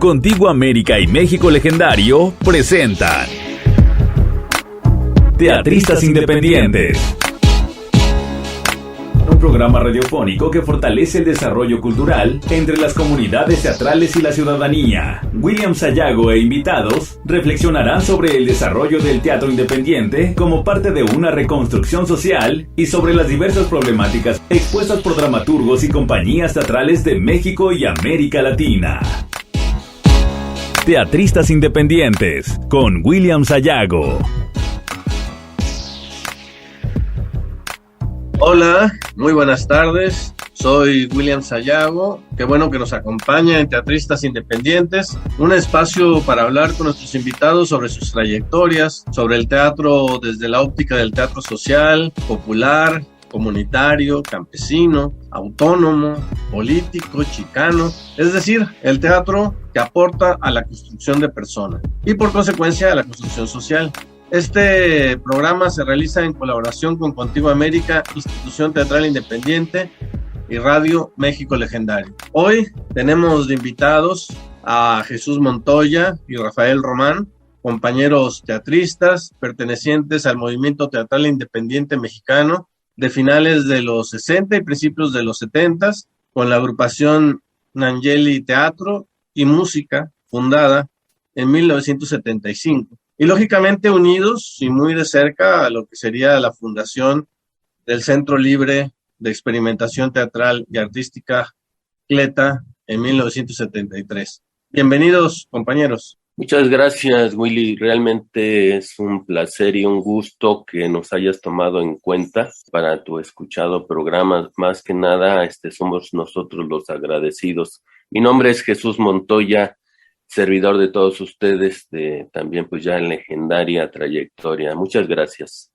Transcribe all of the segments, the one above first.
Contigo América y México Legendario presentan Teatristas Independientes. Un programa radiofónico que fortalece el desarrollo cultural entre las comunidades teatrales y la ciudadanía. William Sayago e invitados reflexionarán sobre el desarrollo del teatro independiente como parte de una reconstrucción social y sobre las diversas problemáticas expuestas por dramaturgos y compañías teatrales de México y América Latina. Teatristas Independientes con William Sayago. Hola, muy buenas tardes. Soy William Sayago. Qué bueno que nos acompaña en Teatristas Independientes, un espacio para hablar con nuestros invitados sobre sus trayectorias, sobre el teatro desde la óptica del teatro social, popular, comunitario, campesino, autónomo, político, chicano, es decir, el teatro que aporta a la construcción de personas y por consecuencia a la construcción social. Este programa se realiza en colaboración con Contigo América, Institución Teatral Independiente y Radio México Legendario. Hoy tenemos de invitados a Jesús Montoya y Rafael Román, compañeros teatristas pertenecientes al movimiento teatral independiente mexicano de finales de los 60 y principios de los 70, con la agrupación Nangeli Teatro y Música, fundada en 1975. Y lógicamente unidos y muy de cerca a lo que sería la fundación del Centro Libre de Experimentación Teatral y Artística, CLETA, en 1973. Bienvenidos, compañeros. Muchas gracias, Willy. Realmente es un placer y un gusto que nos hayas tomado en cuenta para tu escuchado programa. Más que nada, somos nosotros los agradecidos. Mi nombre es Jesús Montoya, servidor de todos ustedes, también pues ya en legendaria trayectoria. Muchas gracias.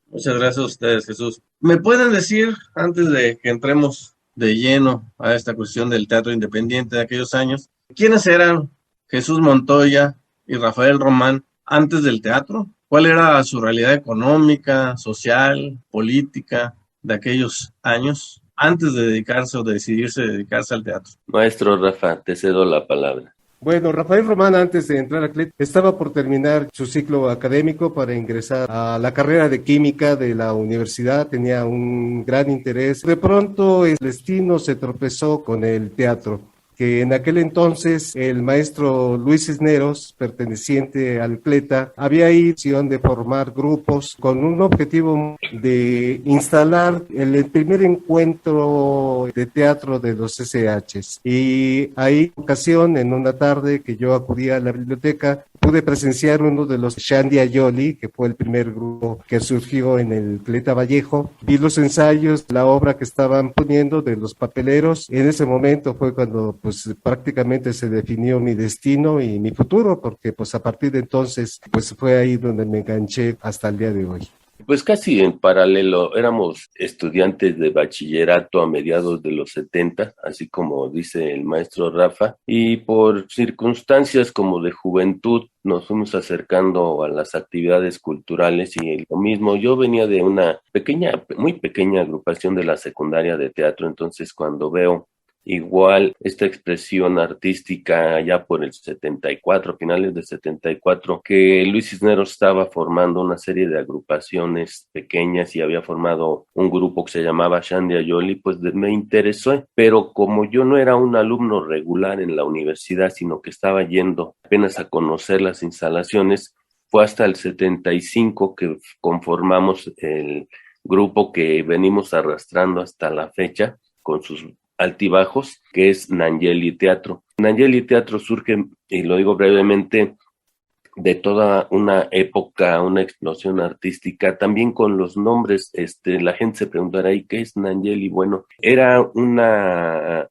Muchas gracias a ustedes, Jesús. ¿Me pueden decir, antes de que entremos de lleno a esta cuestión del teatro independiente de aquellos años, quiénes eran Jesús Montoya y Rafael Román antes del teatro? ¿Cuál era su realidad económica, social, política de aquellos años antes de dedicarse o de decidirse a dedicarse al teatro? Maestro Rafa, te cedo la palabra. Bueno, Rafael Román, antes de entrar a CLETA, estaba por terminar su ciclo académico para ingresar a la carrera de química de la universidad, tenía un gran interés. De pronto el destino se tropezó con el teatro, que en aquel entonces el maestro Luis Cisneros, perteneciente al CLETA, había ido de formar grupos con un objetivo de instalar el primer encuentro de teatro de los SHs. Y ahí, ocasión, en una tarde que yo acudí a la biblioteca, pude presenciar uno de los Shandy Ayoli, que fue el primer grupo que surgió en el CLETA Vallejo. Vi los ensayos, la obra que estaban poniendo de los papeleros. En ese momento fue cuando pues prácticamente se definió mi destino y mi futuro, porque pues a partir de entonces pues fue ahí donde me enganché hasta el día de hoy. Pues casi en paralelo, éramos estudiantes de bachillerato a mediados de los 70, así como dice el maestro Rafa, y por circunstancias como de juventud nos fuimos acercando a las actividades culturales y lo mismo. Yo venía de una muy pequeña agrupación de la secundaria de teatro, entonces cuando veo igual esta expresión artística ya por el 74, finales del 74, que Luis Cisneros estaba formando una serie de agrupaciones pequeñas y había formado un grupo que se llamaba Shandy Ayoli, pues me interesó, pero como yo no era un alumno regular en la universidad, sino que estaba yendo apenas a conocer las instalaciones, fue hasta el 75 que conformamos el grupo que venimos arrastrando hasta la fecha con sus altibajos, que es Nangeli Teatro. Nangeli Teatro surge, y lo digo brevemente, de toda una época, una explosión artística, también con los nombres. La gente se preguntará, ¿y qué es Nangeli? Bueno, era una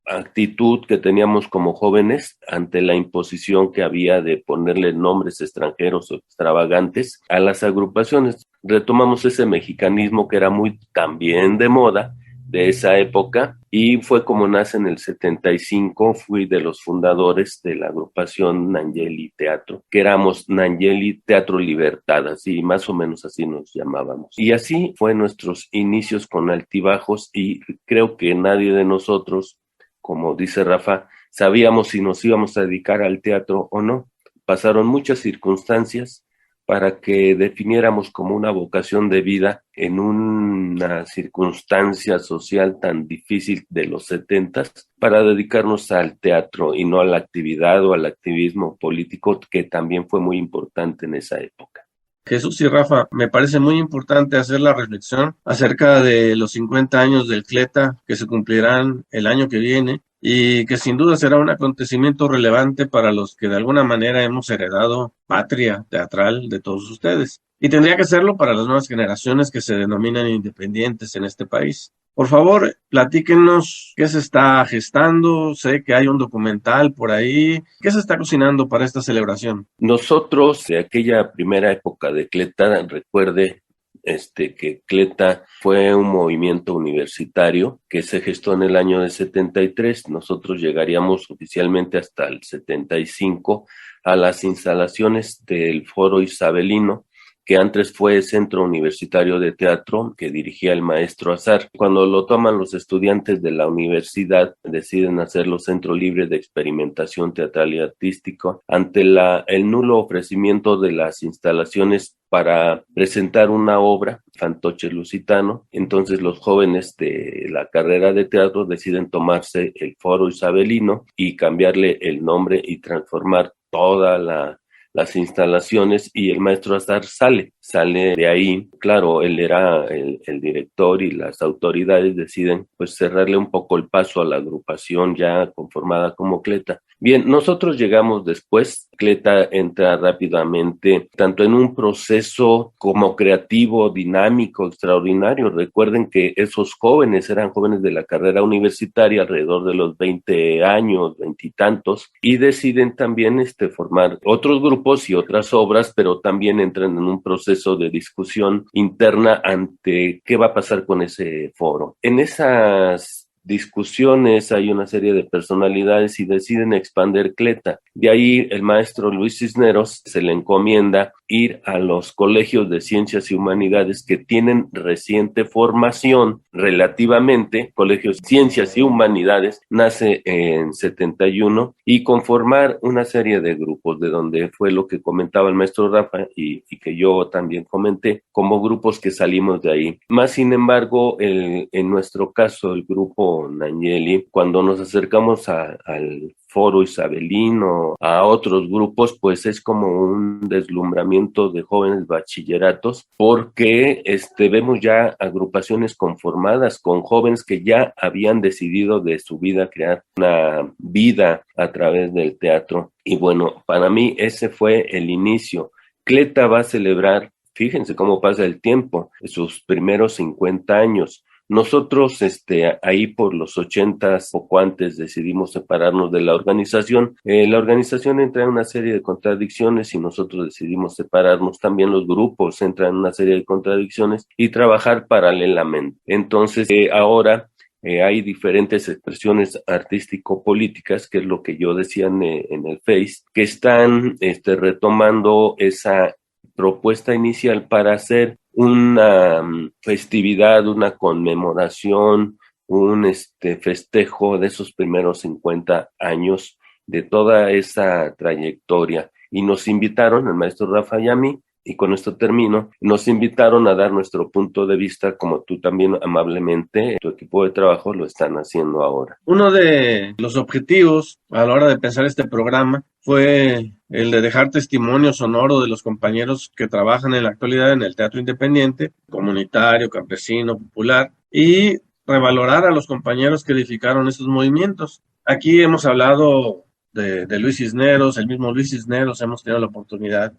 actitud que teníamos como jóvenes ante la imposición que había de ponerle nombres extranjeros o extravagantes a las agrupaciones. Retomamos ese mexicanismo que era muy también de moda de esa época, y fue como nace en el 75. Fui de los fundadores de la agrupación Nangeli Teatro, que éramos Nangeli Teatro Libertad, así más o menos así nos llamábamos. Y así fue nuestros inicios con altibajos, y creo que nadie de nosotros, como dice Rafa, sabíamos si nos íbamos a dedicar al teatro o no. Pasaron muchas circunstancias para que definiéramos como una vocación de vida en una circunstancia social tan difícil de los 70s, para dedicarnos al teatro y no a la actividad o al activismo político, que también fue muy importante en esa época. Jesús y Rafa, me parece muy importante hacer la reflexión acerca de los 50 años del CLETA que se cumplirán el año que viene y que sin duda será un acontecimiento relevante para los que de alguna manera hemos heredado patria teatral de todos ustedes. Y tendría que serlo para las nuevas generaciones que se denominan independientes en este país. Por favor, platíquenos qué se está gestando. Sé que hay un documental por ahí. ¿Qué se está cocinando para esta celebración? Nosotros, de aquella primera época de CLETA, recuerde que CLETA fue un movimiento universitario que se gestó en el año de 73. Nosotros llegaríamos oficialmente hasta el 75 a las instalaciones del Foro Isabelino, que antes fue Centro Universitario de Teatro, que dirigía el maestro Azar. Cuando lo toman los estudiantes de la universidad, deciden hacerlo Centro Libre de Experimentación Teatral y Artístico, ante el nulo ofrecimiento de las instalaciones para presentar una obra, Fantoche Lusitano. Entonces los jóvenes de la carrera de teatro deciden tomarse el Foro Isabelino y cambiarle el nombre y transformar toda las instalaciones, y el maestro Azar sale de ahí. Claro, él era el director y las autoridades deciden pues cerrarle un poco el paso a la agrupación ya conformada como CLETA. Bien, nosotros llegamos después. CLETA entra rápidamente tanto en un proceso como creativo, dinámico, extraordinario. Recuerden que esos jóvenes eran jóvenes de la carrera universitaria, alrededor de los 20 años, 20 y tantos, y deciden también formar otros grupos y otras obras, pero también entran en un proceso de discusión interna ante qué va a pasar con ese foro. En esas discusiones hay una serie de personalidades y deciden expandir CLETA. De ahí el maestro Luis Cisneros se le encomienda ir a los colegios de ciencias y humanidades que tienen reciente formación relativamente. Colegios de Ciencias y Humanidades nace en 71, y conformar una serie de grupos, de donde fue lo que comentaba el maestro Rafa y que yo también comenté, como grupos que salimos de ahí. Más sin embargo, en nuestro caso, el grupo Nangeli, cuando nos acercamos al Foro Isabelino, a otros grupos, pues es como un deslumbramiento de jóvenes bachilleratos, porque vemos ya agrupaciones conformadas con jóvenes que ya habían decidido de su vida crear una vida a través del teatro. Y bueno, para mí ese fue el inicio. CLETA va a celebrar, fíjense cómo pasa el tiempo, sus primeros 50 años. Nosotros, ahí por los 80s, poco antes, decidimos separarnos de la organización. La organización entra en una serie de contradicciones y nosotros decidimos separarnos. También los grupos entran en una serie de contradicciones y trabajar paralelamente. Entonces, ahora hay diferentes expresiones artístico-políticas, que es lo que yo decía en el Face, que están retomando esa propuesta inicial para hacer una festividad, una conmemoración, un festejo de esos primeros 50 años de toda esa trayectoria. Y nos invitaron, el maestro Rafa y a mí, y con esto termino, nos invitaron a dar nuestro punto de vista, como tú también amablemente, tu equipo de trabajo lo están haciendo ahora. Uno de los objetivos a la hora de pensar este programa fue el de dejar testimonio sonoro de los compañeros que trabajan en la actualidad en el teatro independiente, comunitario, campesino, popular, y revalorar a los compañeros que edificaron esos movimientos. Aquí hemos hablado de Luis Cisneros, el mismo Luis Cisneros, hemos tenido la oportunidad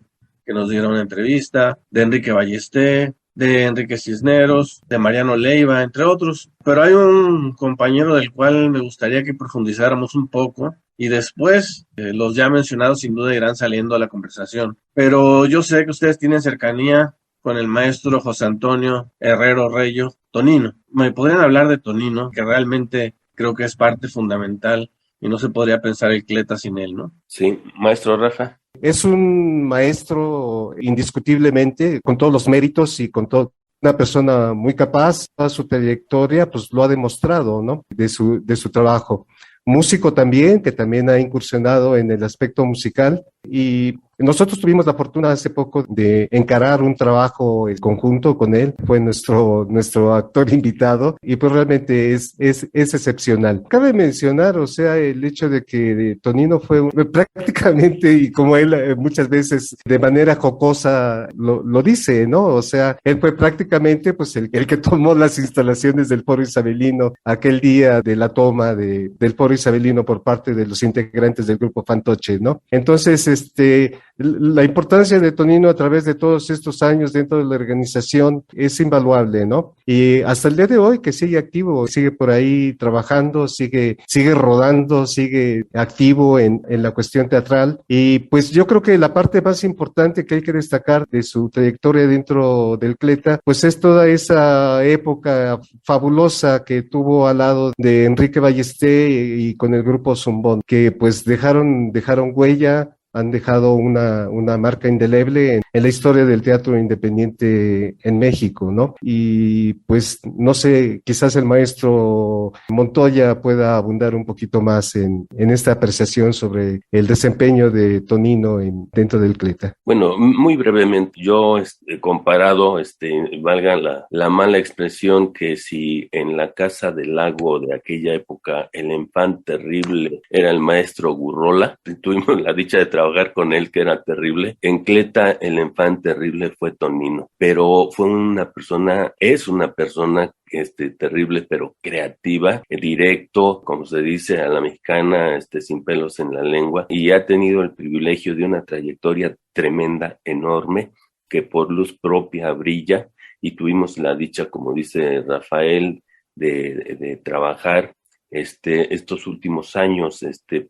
que nos diera una entrevista, de Enrique Ballesté, de Enrique Cisneros, de Mariano Leiva, entre otros. Pero hay un compañero del cual me gustaría que profundizáramos un poco, y después los ya mencionados sin duda irán saliendo a la conversación. Pero yo sé que ustedes tienen cercanía con el maestro José Antonio Herrero Reyo, Tonino. ¿Me podrían hablar de Tonino, que realmente creo que es parte fundamental y no se podría pensar el CLETA sin él, ¿no? Sí, maestro Rafa. Es un maestro indiscutiblemente, con todos los méritos y con todo. Una persona muy capaz, toda su trayectoria pues lo ha demostrado, ¿no? De su trabajo. músico también, que también ha incursionado en el aspecto musical. Y nosotros tuvimos la fortuna hace poco de encarar un trabajo conjunto con él. Fue nuestro actor invitado y pues realmente es excepcional. Cabe mencionar, o sea, el hecho de que Tonino fue prácticamente, y como él muchas veces de manera jocosa lo dice, ¿no? O sea, él fue prácticamente pues el que tomó las instalaciones del Foro Isabelino aquel día de la toma del Foro Isabelino por parte de los integrantes del grupo Fantoche, ¿no? Entonces, la importancia de Tonino a través de todos estos años dentro de la organización es invaluable, ¿no? Y hasta el día de hoy que sigue activo, sigue por ahí trabajando, sigue rodando, sigue activo en la cuestión teatral. Y pues yo creo que la parte más importante que hay que destacar de su trayectoria dentro del CLETA, pues es toda esa época fabulosa que tuvo al lado de Enrique Ballesté y con el grupo Zumbón, que pues dejaron huella, han dejado una marca indeleble en la historia del teatro independiente en México, ¿no? Y pues, no sé, quizás el maestro Montoya pueda abundar un poquito más en esta apreciación sobre el desempeño de Tonino dentro del CLETA. Bueno, muy brevemente, yo comparado, valga la mala expresión, que si en la Casa del Lago de aquella época el infante terrible era el maestro Gurrola, tuvimos la dicha de trabajar con él, que era terrible. En CLETA el infante terrible fue Tonino, pero es una persona terrible, pero creativa, directo, como se dice a la mexicana, sin pelos en la lengua, y ha tenido el privilegio de una trayectoria tremenda, enorme, que por luz propia brilla, y tuvimos la dicha, como dice Rafael, de trabajar estos últimos años,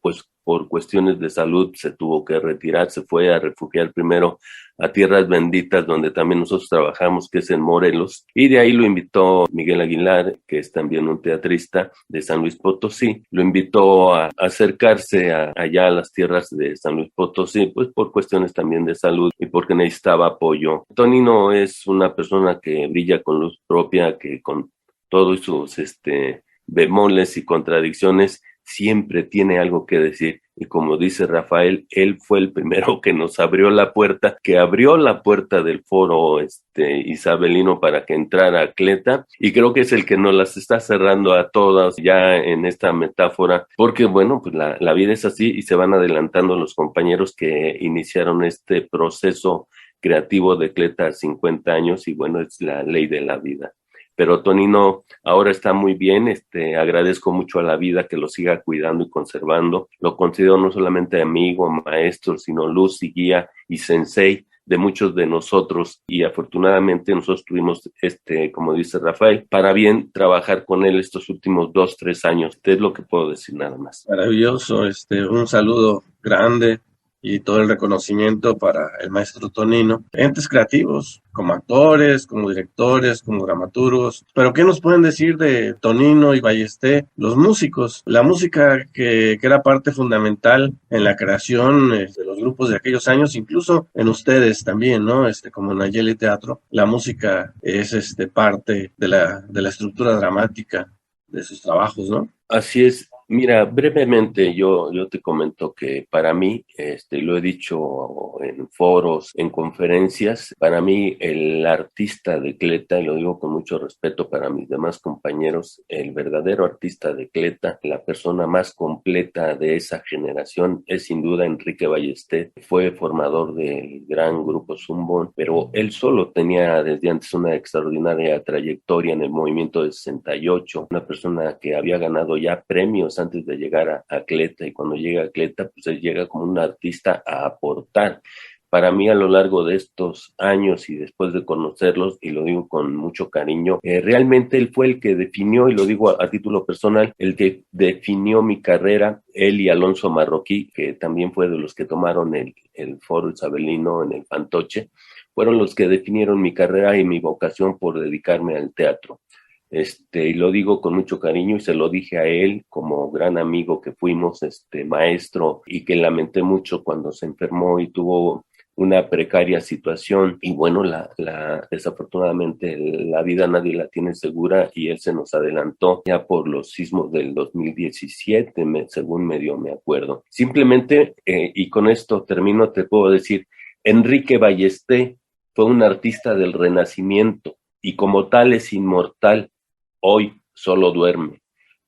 pues por cuestiones de salud se tuvo que retirar, se fue a refugiar primero a Tierras Benditas, donde también nosotros trabajamos, que es en Morelos, y de ahí lo invitó Miguel Aguilar, que es también un teatrista de San Luis Potosí, lo invitó a acercarse allá a las tierras de San Luis Potosí, pues por cuestiones también de salud y porque necesitaba apoyo. Tonino es una persona que brilla con luz propia, que con todos sus bemoles y contradicciones siempre tiene algo que decir, y como dice Rafael, él fue el primero que nos abrió la puerta, del foro isabelino para que entrara a CLETA, y creo que es el que nos las está cerrando a todas ya en esta metáfora, porque bueno, pues la vida es así y se van adelantando los compañeros que iniciaron este proceso creativo de CLETA a 50 años, y bueno, es la ley de la vida. Pero Tonino ahora está muy bien, agradezco mucho a la vida que lo siga cuidando y conservando, lo considero no solamente amigo, maestro, sino luz y guía y sensei de muchos de nosotros, y afortunadamente nosotros tuvimos, como dice Rafael, para bien trabajar con él estos últimos 2-3 años, es lo que puedo decir nada más. Maravilloso, un saludo grande y todo el reconocimiento para el maestro Tonino. Entes creativos, como actores, como directores, como dramaturgos. Pero ¿qué nos pueden decir de Tonino y Ballesté, los músicos? La música que era parte fundamental en la creación de los grupos de aquellos años, incluso en ustedes también, ¿no? Como Nayeli Teatro, la música es parte de la estructura dramática de sus trabajos, ¿no? Así es. Mira, brevemente yo te comento que para mí, lo he dicho en foros, en conferencias, para mí el artista de CLETA, y lo digo con mucho respeto para mis demás compañeros, el verdadero artista de CLETA, la persona más completa de esa generación es sin duda Enrique Ballesté. Fue formador del gran grupo Zumbón, pero él solo tenía desde antes una extraordinaria trayectoria en el movimiento de 68, una persona que había ganado ya premios antes de llegar a CLETA, y cuando llega a CLETA, pues él llega como un artista a aportar. Para mí, a lo largo de estos años y después de conocerlos, y lo digo con mucho cariño, realmente él fue el que definió, y lo digo a título personal, el que definió mi carrera. Él y Alonso Marroquí, que también fue de los que tomaron el foro isabelino en el Fantoche, fueron los que definieron mi carrera y mi vocación por dedicarme al teatro. Y lo digo con mucho cariño, y se lo dije a él como gran amigo que fuimos, maestro, y que lamenté mucho cuando se enfermó y tuvo una precaria situación y bueno, desafortunadamente la vida nadie la tiene segura y él se nos adelantó ya por los sismos del 2017, según medio me acuerdo. Simplemente, y con esto termino, te puedo decir, Enrique Ballester fue un artista del Renacimiento y como tal es inmortal, hoy solo duerme.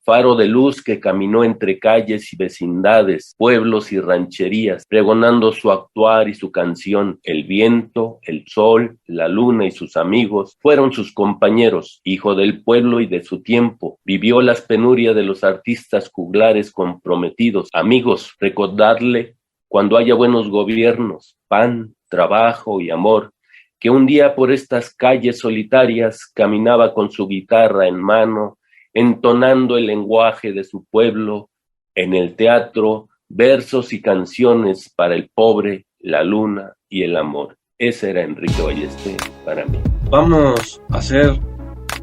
Faro de luz que caminó entre calles y vecindades, pueblos y rancherías, pregonando su actuar y su canción. El viento, el sol, la luna y sus amigos fueron sus compañeros. Hijo del pueblo y de su tiempo, vivió las penurias de los artistas juglares comprometidos. Amigos, recordadle cuando haya buenos gobiernos, pan, trabajo y amor, que un día por estas calles solitarias caminaba con su guitarra en mano, entonando el lenguaje de su pueblo, en el teatro, versos y canciones para el pobre, la luna y el amor. Ese era Enrique Ballester para mí. Vamos a hacer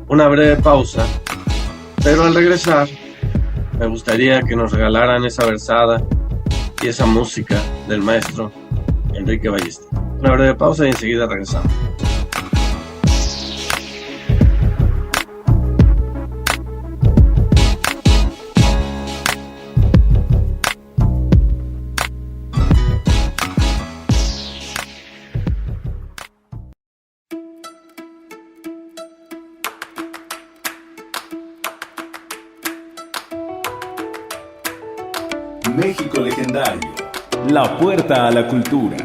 una breve pausa, pero al regresar me gustaría que nos regalaran esa versada y esa música del maestro Enrique Ballester. Una breve pausa y enseguida regresamos. México legendario, la puerta a la cultura.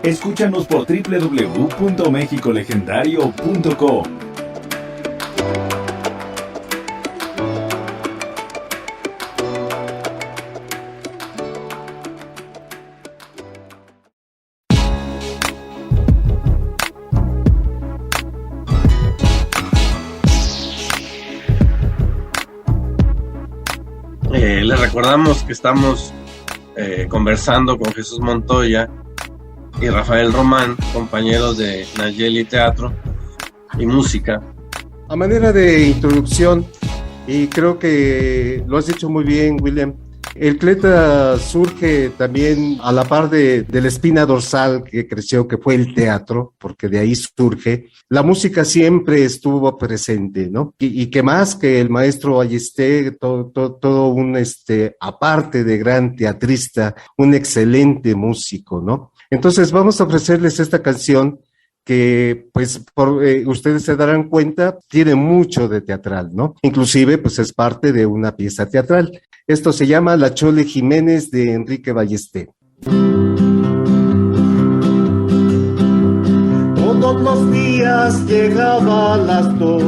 Escúchanos por www.mexicolegendario.com. Les recordamos que estamos conversando con Jesús Montoya y Rafael Román, compañeros de Nayeli Teatro y Música. A manera de introducción, y creo que lo has dicho muy bien, William, el CLETA surge también a la par de la espina dorsal que creció, que fue el teatro, porque de ahí surge. La música siempre estuvo presente, ¿no? Y que más que el maestro Ballester, todo un, aparte de gran teatrista, un excelente músico, ¿no? Entonces vamos a ofrecerles esta canción que, pues, ustedes se darán cuenta, tiene mucho de teatral, ¿no? Inclusive, pues, es parte de una pieza teatral. Esto se llama La Chole Jiménez de Enrique Ballester. Todos los días llegaba a las 2,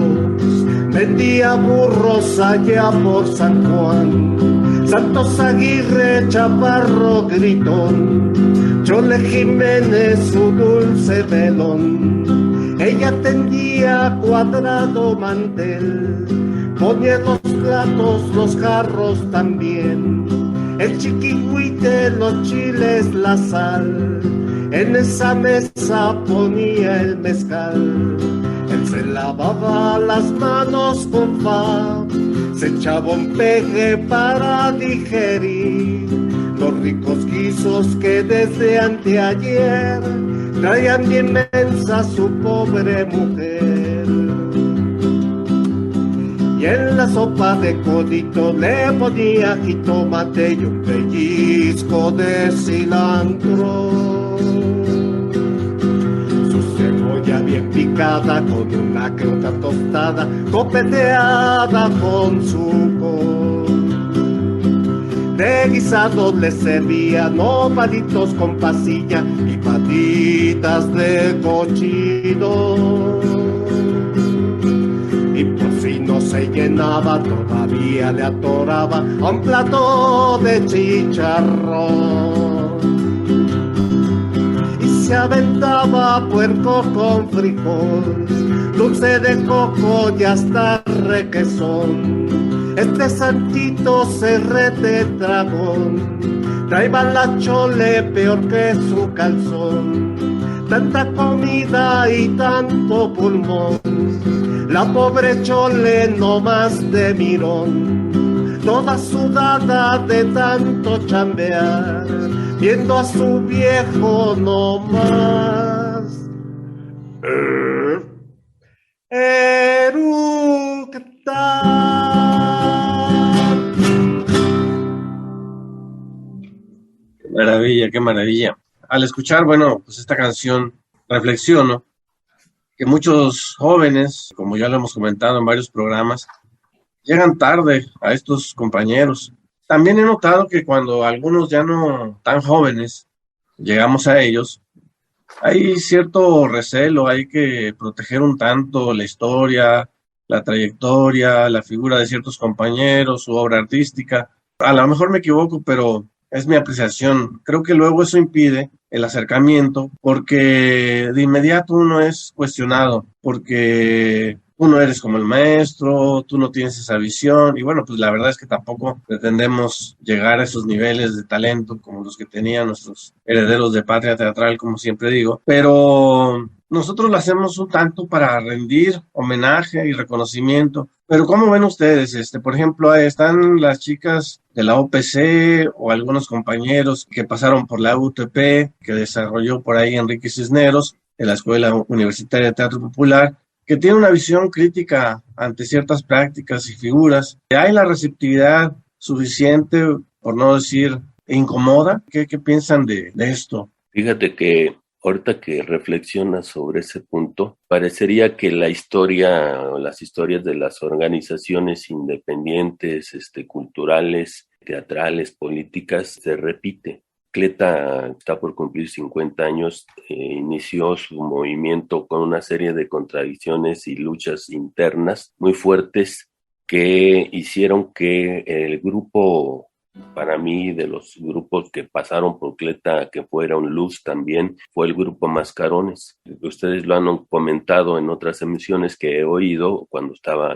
vendía burros allá por San Juan, Santos Aguirre, Chaparro, Gritón, Chole Jiménez, su dulce melón. Ella tendía cuadrado mantel, ponía los platos, los jarros también, el chiquihuite, los chiles, la sal. En esa mesa ponía el mezcal. Él se lavaba las manos con fa, se echaba un peje para digerir los ricos guisos que desde anteayer traían de inmensa su pobre mujer. Y en la sopa de codito le ponía jitomate y un pellizco de cilantro. Su cebolla bien picada con una que otra tostada, copeteada con suco. De guisado le servía nopalitos con pasilla y patitas de cochino. Y por si no se llenaba, todavía le atoraba a un plato de chicharrón. Y se aventaba puerco con frijol, dulce de coco y hasta requesón. Este santito cerrete dragón traía la chole peor que su calzón. Tanta comida y tanto pulmón, la pobre chole no más de mirón. toda sudada de tanto chambear, viendo a su viejo no más eructar. Qué maravilla, qué maravilla. Al escuchar, bueno, pues esta canción, reflexiono que muchos jóvenes, como ya lo hemos comentado en varios programas, llegan tarde a estos compañeros. También he notado que cuando algunos ya no tan jóvenes llegamos a ellos, hay cierto recelo, hay que proteger un tanto la historia, la trayectoria, la figura de ciertos compañeros, su obra artística. A lo mejor me equivoco, pero es mi apreciación. Creo que luego eso impide el acercamiento porque de inmediato uno es cuestionado, porque tú no eres como el maestro, tú no tienes esa visión y bueno, pues la verdad es que tampoco pretendemos llegar a esos niveles de talento como los que tenían nuestros herederos de patria teatral, como siempre digo, pero nosotros lo hacemos un tanto para rendir homenaje y reconocimiento. Pero ¿cómo ven ustedes? Por ejemplo, ahí están las chicas de la OPC o algunos compañeros que pasaron por la UTP, que desarrolló por ahí Enrique Cisneros, de la Escuela Universitaria de Teatro Popular, que tiene una visión crítica ante ciertas prácticas y figuras. ¿Hay la receptividad suficiente, por no decir incomoda? ¿Qué piensan de esto? Fíjate que ahorita que reflexionas sobre ese punto, parecería que la historia o las historias de las organizaciones independientes, culturales, teatrales, políticas, se repite. Cleta está por cumplir 50 años, inició su movimiento con una serie de contradicciones y luchas internas muy fuertes que hicieron que el grupo, para mí, de los grupos que pasaron por Cleta, que fuera un luz también, fue el grupo Mascarones. Ustedes lo han comentado en otras emisiones que he oído cuando estaba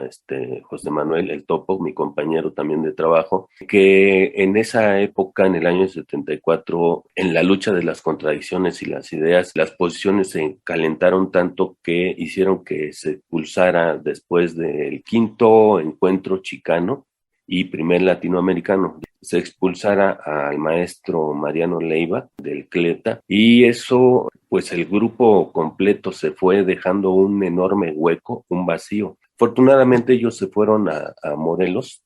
José Manuel El Topo, mi compañero también de trabajo, que en esa época, en el año 74, en la lucha de las contradicciones y las ideas, las posiciones se calentaron tanto que hicieron que se expulsara después del quinto encuentro chicano y primer latinoamericano, se expulsara al maestro Mariano Leiva del Cleta, y eso, pues el grupo completo se fue dejando un enorme hueco, un vacío. Afortunadamente ellos se fueron a Morelos,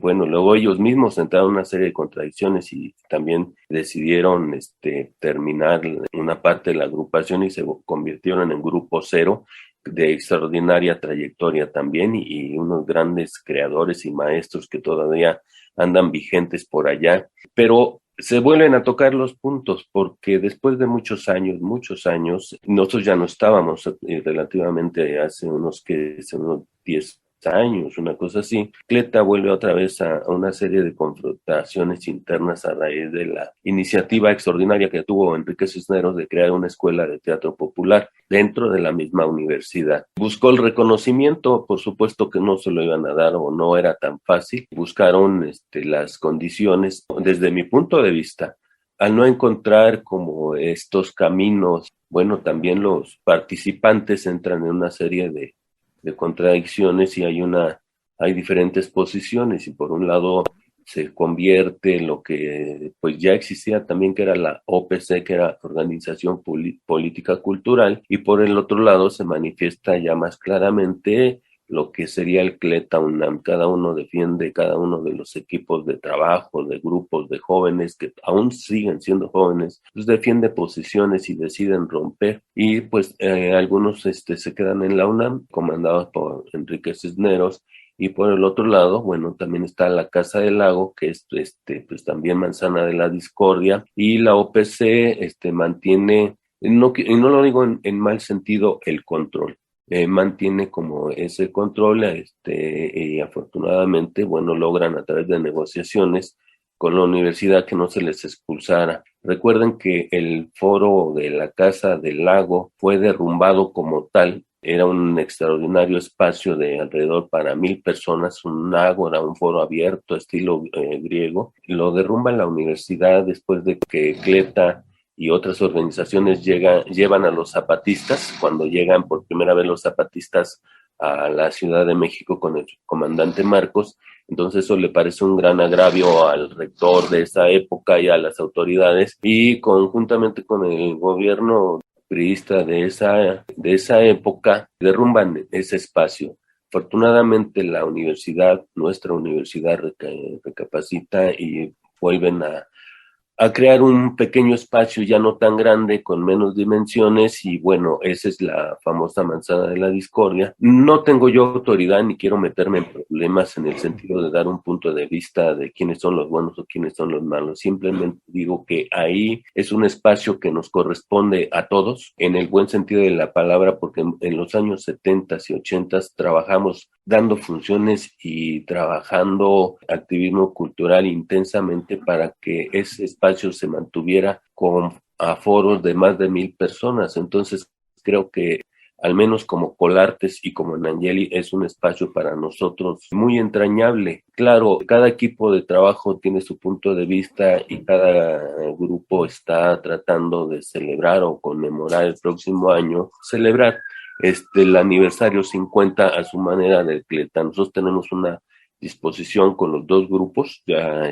bueno, luego ellos mismos entraron en una serie de contradicciones y también decidieron terminar una parte de la agrupación y se convirtieron en Grupo Cero, de extraordinaria trayectoria también y unos grandes creadores y maestros que todavía andan vigentes por allá, pero se vuelven a tocar los puntos porque después de muchos años, nosotros ya no estábamos relativamente hace unos 10 años, una cosa así. Cleta vuelve otra vez a una serie de confrontaciones internas a raíz de la iniciativa extraordinaria que tuvo Enrique Cisneros de crear una escuela de teatro popular dentro de la misma universidad. Buscó el reconocimiento, por supuesto que no se lo iban a dar o no era tan fácil. Buscaron las condiciones, desde mi punto de vista, al no encontrar como estos caminos, bueno, también los participantes entran en una serie de contradicciones y hay diferentes posiciones y por un lado se convierte en lo que pues ya existía también, que era la OPC, que era Organización Política Cultural, y por el otro lado se manifiesta ya más claramente lo que sería el Cleta UNAM. Cada uno defiende cada uno de los equipos de trabajo, de grupos de jóvenes que aún siguen siendo jóvenes, pues defiende posiciones y deciden romper. Y pues algunos se quedan en la UNAM, comandados por Enrique Cisneros, y por el otro lado, bueno, también está la Casa del Lago, que es pues también manzana de la discordia, y la OPC mantiene, y no lo digo en mal sentido, el control. Mantiene como ese control y afortunadamente, bueno, logran a través de negociaciones con la universidad que no se les expulsara. Recuerden que el foro de la Casa del Lago fue derrumbado como tal. Era un extraordinario espacio de alrededor para 1,000 personas, un ágora, un foro abierto estilo griego. Lo derrumba la universidad después de que Cleta y otras organizaciones llevan a los zapatistas. Cuando llegan por primera vez los zapatistas a la Ciudad de México con el comandante Marcos. Entonces eso le parece un gran agravio al rector de esa época y a las autoridades, y conjuntamente con el gobierno priista de esa época derrumban ese espacio. Afortunadamente nuestra universidad recapacita y vuelven a crear un pequeño espacio ya no tan grande, con menos dimensiones, y bueno, esa es la famosa manzana de la discordia. No tengo yo autoridad ni quiero meterme en problemas en el sentido de dar un punto de vista de quiénes son los buenos o quiénes son los malos. Simplemente digo que ahí es un espacio que nos corresponde a todos, en el buen sentido de la palabra, porque en los años 70 y 80 trabajamos dando funciones y trabajando activismo cultural intensamente para que ese espacio se mantuviera con aforos de más de 1,000 personas. Entonces creo que al menos como Colartes y como Nangeli es un espacio para nosotros muy entrañable. Claro, cada equipo de trabajo tiene su punto de vista y cada grupo está tratando de celebrar o conmemorar el próximo año, celebrar el aniversario 50 a su manera del CLETA. Nosotros tenemos una disposición con los dos grupos, ya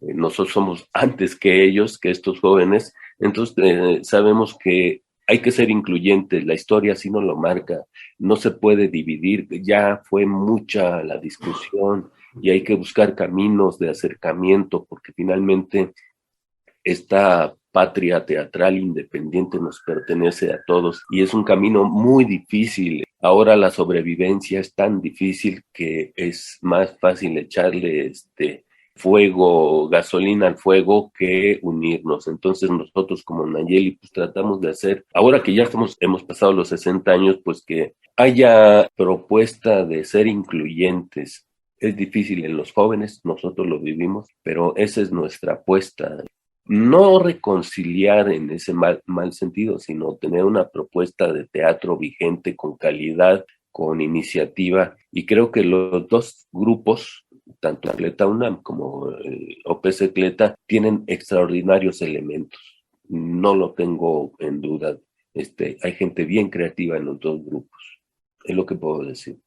nosotros somos antes que ellos, que estos jóvenes, entonces sabemos que hay que ser incluyentes, la historia así nos lo marca, no se puede dividir, ya fue mucha la discusión y hay que buscar caminos de acercamiento, porque finalmente esta patria teatral independiente nos pertenece a todos y es un camino muy difícil. Ahora la sobrevivencia es tan difícil que es más fácil echarle fuego, gasolina al fuego, que unirnos. Entonces nosotros como Nayeli pues tratamos de hacer, ahora que ya hemos pasado los 60 años, pues que haya propuesta de ser incluyentes. Es difícil en los jóvenes, nosotros lo vivimos, pero esa es nuestra apuesta. No reconciliar en ese mal sentido, sino tener una propuesta de teatro vigente, con calidad, con iniciativa. Y creo que los dos grupos, tanto CLETA UNAM como OPC CLETA, tienen extraordinarios elementos. No lo tengo en duda. Hay gente bien creativa en los dos grupos. Es lo que puedo decir.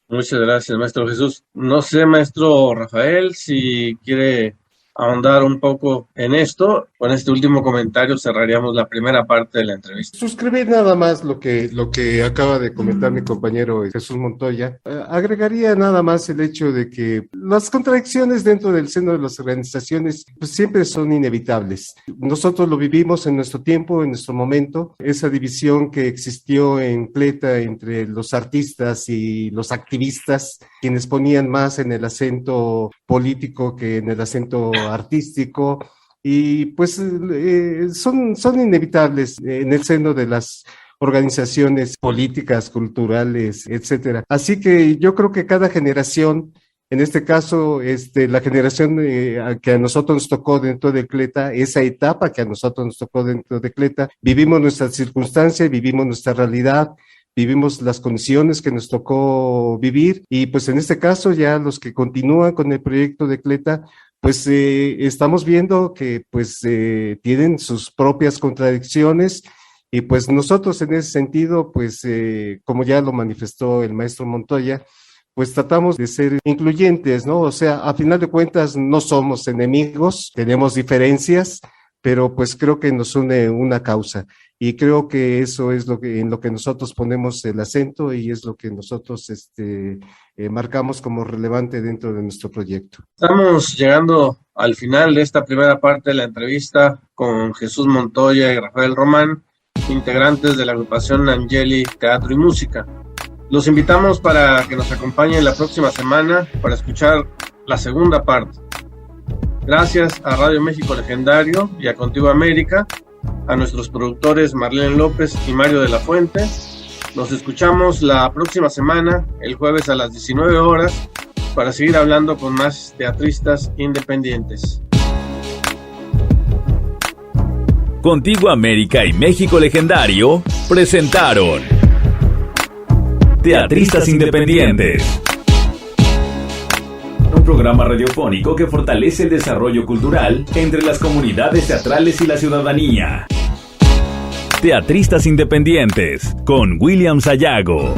Muchas gracias, maestro Jesús. No sé, maestro Rafael, si quiere ahondar un poco en esto. Con este último comentario cerraríamos la primera parte de la entrevista. Suscribir nada más lo que acaba de comentar mi compañero Jesús Montoya. Agregaría nada más el hecho de que las contradicciones dentro del seno de las organizaciones pues siempre son inevitables. Nosotros lo vivimos en nuestro tiempo, en nuestro momento. Esa división que existió en CLETA entre los artistas y los activistas, quienes ponían más en el acento político que en el acento artístico, y pues son inevitables en el seno de las organizaciones políticas, culturales, etcétera. Así que yo creo que cada generación, en este caso, la generación que a nosotros nos tocó dentro de CLETA, esa etapa que a nosotros nos tocó dentro de CLETA, vivimos nuestras circunstancias, vivimos nuestra realidad, vivimos las condiciones que nos tocó vivir, y pues en este caso ya los que continúan con el proyecto de CLETA, pues estamos viendo que pues tienen sus propias contradicciones, y pues nosotros en ese sentido, pues como ya lo manifestó el maestro Montoya, pues tratamos de ser incluyentes, ¿no? O sea, a final de cuentas no somos enemigos, tenemos diferencias, pero pues creo que nos une una causa, y creo que eso es en lo que nosotros ponemos el acento, y es lo que nosotros marcamos como relevante dentro de nuestro proyecto. Estamos llegando al final de esta primera parte de la entrevista con Jesús Montoya y Rafael Román, integrantes de la agrupación Nangeli Teatro y Música. Los invitamos para que nos acompañen la próxima semana para escuchar la segunda parte. Gracias a Radio México Legendario y a Contigo América, a nuestros productores Marlene López y Mario de la Fuente. Nos escuchamos la próxima semana, el jueves a las 19 horas, para seguir hablando con más teatristas independientes. Contigo América y México Legendario presentaron Teatristas Independientes, un programa radiofónico que fortalece el desarrollo cultural entre las comunidades teatrales y la ciudadanía. Teatristas Independientes con William Sayago.